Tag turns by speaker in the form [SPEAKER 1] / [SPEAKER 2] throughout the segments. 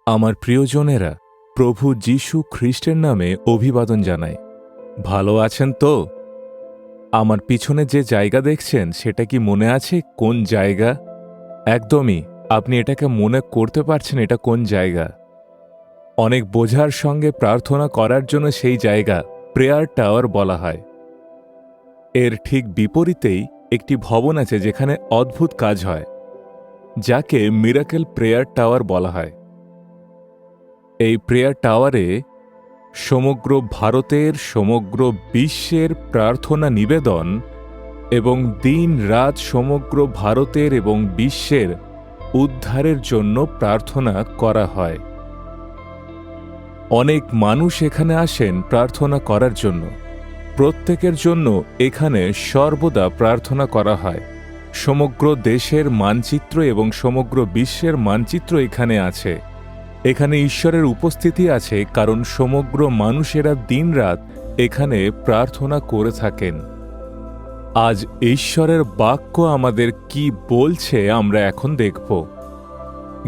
[SPEAKER 1] আমার প্রিয়জনেরা, প্রভু যীশু খ্রিস্টের নামে অভিবাদন জানাই। ভালো আছেন তো? আমার পিছনে যে জায়গা দেখছেন সেটা কি মনে আছে কোন জায়গা? একদমই, আপনি এটাকে মনে করতে পারছেন এটা কোন জায়গা? অনেক বোঝার সঙ্গে প্রার্থনা করার জন্য সেই জায়গা প্রেয়ার টাওয়ার বলা হয়। এর ঠিক বিপরীতেই একটি ভবন আছে যেখানে অদ্ভুত কাজ হয়, যাকে মিরাকেল প্রেয়ার টাওয়ার বলা হয়। এই প্রেয়ার টাওয়ারে সমগ্র ভারতের, সমগ্র বিশ্বের প্রার্থনা নিবেদন এবং দিন রাত সমগ্র ভারতের এবং বিশ্বের উদ্ধারের জন্য প্রার্থনা করা হয়। অনেক মানুষ এখানে আসেন প্রার্থনা করার জন্য। প্রত্যেকের জন্য এখানে সর্বদা প্রার্থনা করা হয়। সমগ্র দেশের মানচিত্র এবং সমগ্র বিশ্বের মানচিত্র এখানে আছে। এখানে ঈশ্বরের উপস্থিতি আছে কারণ সমগ্র মানুষেরা দিনরাত এখানে প্রার্থনা করে থাকেন। আজ ঈশ্বরের বাক্য আমাদের কি বলছে আমরা এখন দেখব।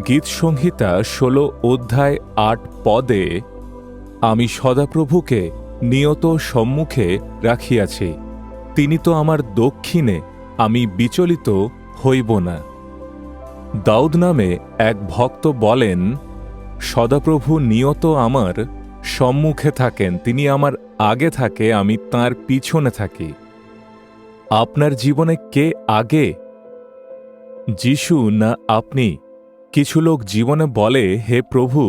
[SPEAKER 1] গীতসংহিতা 16 অধ্যায় 8 পদে, আমি সদাপ্রভুকে নিয়ত সম্মুখে রাখিয়াছি, তিনি তো আমার দক্ষিণে, আমি বিচলিত হইব না। দাউদ নামে এক ভক্ত বলেন, সদাপ্রভু নিয়ত আমার সম্মুখে থাকেন, তিনি আমার আগে থাকে, আমি তাঁর পিছনে থাকি। আপনার জীবনে কে আগে, যিশু না আপনি? কিছু লোক জীবনে বলে, হে প্রভু,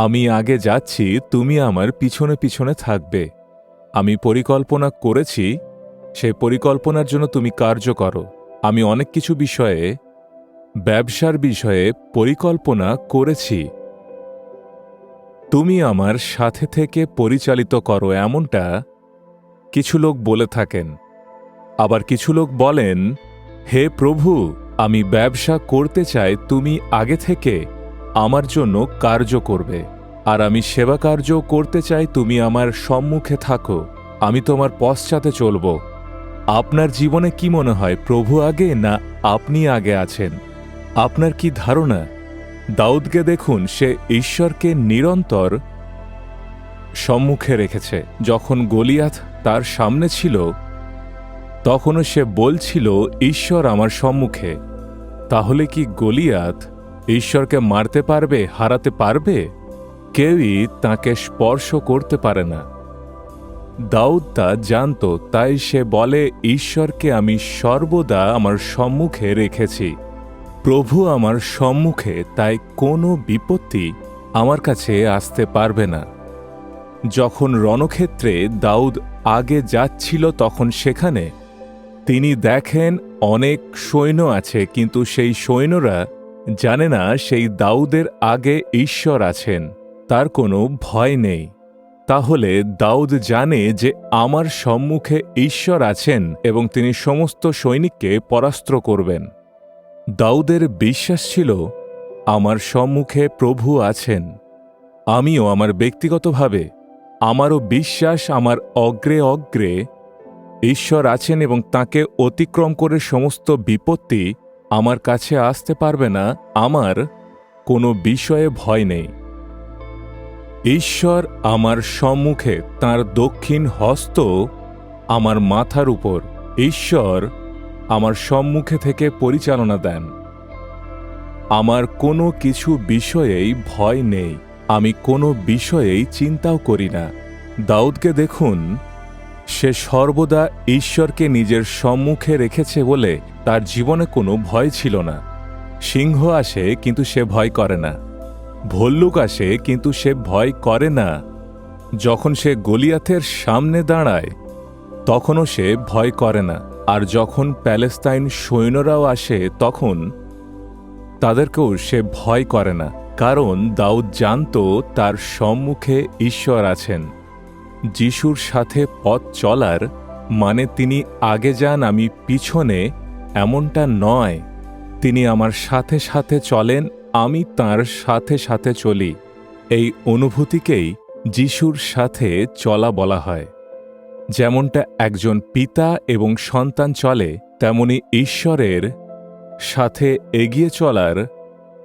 [SPEAKER 1] আমি আগে যাচ্ছি, তুমি আমার পিছনে পিছনে থাকবে। আমি পরিকল্পনা করেছি, সে পরিকল্পনার জন্য তুমি কার্য করো। আমি অনেক কিছু বিষয়ে, ব্যবসার বিষয়ে পরিকল্পনা করেছি, তুমি আমার সাথে থেকে পরিচালিত করো, এমনটা কিছু লোক বলে থাকেন। আবার কিছু লোক বলেন, হে প্রভু, আমি ব্যবসা করতে চাই, তুমি আগে থেকে আমার জন্য কার্য করবে। আর আমি সেবা কার্য করতে চাই, তুমি আমার সম্মুখে থাকো, আমি তোমার পশ্চাতে চলব। আপনার জীবনে কি মনে হয়, প্রভু আগে না আপনি আগে আছেন? আপনার কি ধারণা? দাউদকে দেখুন, সে ঈশ্বরকে নিরন্তর সম্মুখে রেখেছে। যখন গলিয়াথ তার সামনে ছিল, তখনও সে বলছিল, ঈশ্বর আমার সম্মুখে। তাহলে কি গলিয়াথ ঈশ্বরকে মারতে পারবে, হারাতে পারবে? কেউই তাকে স্পর্শ করতে পারে না। দাউদ তা জানত, তাই সে বলে, ঈশ্বরকে আমি সর্বদা আমার সম্মুখে রেখেছি। প্রভু আমার সম্মুখে, তাই কোনো বিপত্তি আমার কাছে আসতে পারবে না। যখন রণক্ষেত্রে দাউদ আগে যাচ্ছিল, তখন সেখানে তিনি দেখেন অনেক সৈন্য আছে, কিন্তু সেই সৈন্যরা জানে না সেই দাউদের আগে ঈশ্বর আছেন, তার কোনো ভয় নেই। তাহলে দাউদ জানে যে আমার সম্মুখে ঈশ্বর আছেন এবং তিনি সমস্ত সৈনিককে পরাস্ত করবেন। দাউদের বিশ্বাস ছিল, আমার সম্মুখে প্রভু আছেন। আমিও আমার ব্যক্তিগতভাবে, আমারও বিশ্বাস, আমার অগ্রে অগ্রে ঈশ্বর আছেন এবং তাকে অতিক্রম করে সমস্ত বিপত্তি আমার কাছে আসতে পারবে না। আমার কোনো বিষয়ে ভয় নেই। ঈশ্বর আমার সম্মুখে, তাঁর দক্ষিণ হস্ত আমার মাথার উপর। ঈশ্বর আমার সম্মুখে থেকে পরিচালনা দেন। আমার কোনো কিছু বিষয়েই ভয় নেই, আমি কোনো বিষয়েই চিন্তাও করি না। দাউদকে দেখুন, সে সর্বদা ঈশ্বরকে নিজের সম্মুখে রেখেছে বলে তার জীবনে কোনো ভয় ছিল না। সিংহ আসে কিন্তু সে ভয় করে না, ভল্লুক আসে কিন্তু সে ভয় করে না। যখন সে গলিয়াথের সামনে দাঁড়ায়, তখনও সে ভয় করে না। আর যখন প্যালেস্তাইন সৈন্যরাও আসে, তখন তাদেরকেও সে ভয় করে না, কারণ দাউদ জানত তার সম্মুখে ঈশ্বর আছেন। যিশুর সাথে পথ চলার মানে তিনি আগে যান, আমি পিছনে, এমনটা নয়। তিনি আমার সাথে সাথে চলেন, আমি তাঁর সাথে সাথে চলি। এই অনুভূতিকেই যিশুর সাথে চলা বলা হয়। যেমনটা একজন পিতা এবং সন্তান চলে, তেমনি ঈশ্বরের সাথে এগিয়ে চলার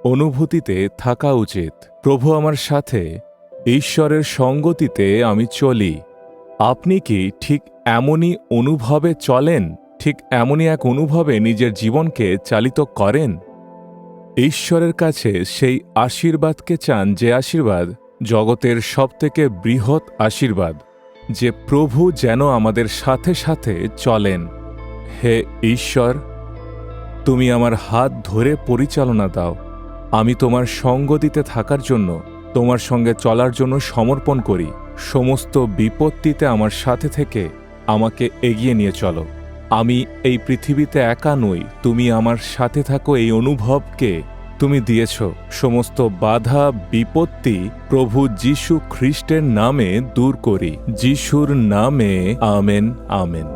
[SPEAKER 1] অনুভূতিতে থাকা উচিত। প্রভু আমার সাথে, ঈশ্বরের সঙ্গতিতে আমি চলি। আপনি কি ঠিক এমনই অনুভবে চলেন? ঠিক এমনই এক অনুভবে নিজের জীবনকে চালিত করেন? ঈশ্বরের কাছে সেই আশীর্বাদকে চান, যে আশীর্বাদ জগতের সবথেকে বৃহৎ আশীর্বাদ, যে প্রভু যেন আমাদের সাথে সাথে চলেন। হে ঈশ্বর, তুমি আমার হাত ধরে পরিচালনা দাও। আমি তোমার সঙ্গতিতে থাকার জন্য, তোমার সঙ্গে চলার জন্য সমর্পণ করি। সমস্ত বিপত্তিতে আমার সাথে থেকে আমাকে এগিয়ে নিয়ে চলো। আমি এই পৃথিবীতে একা নই, তুমি আমার সাথে থাকো, এই অনুভবকে তুমি দিয়েছ। সমস্ত বাধা বিপত্তি প্রভু যীশু খ্রিস্টের নামে দূর করি। যীশুর নামে আমেন, আমেন।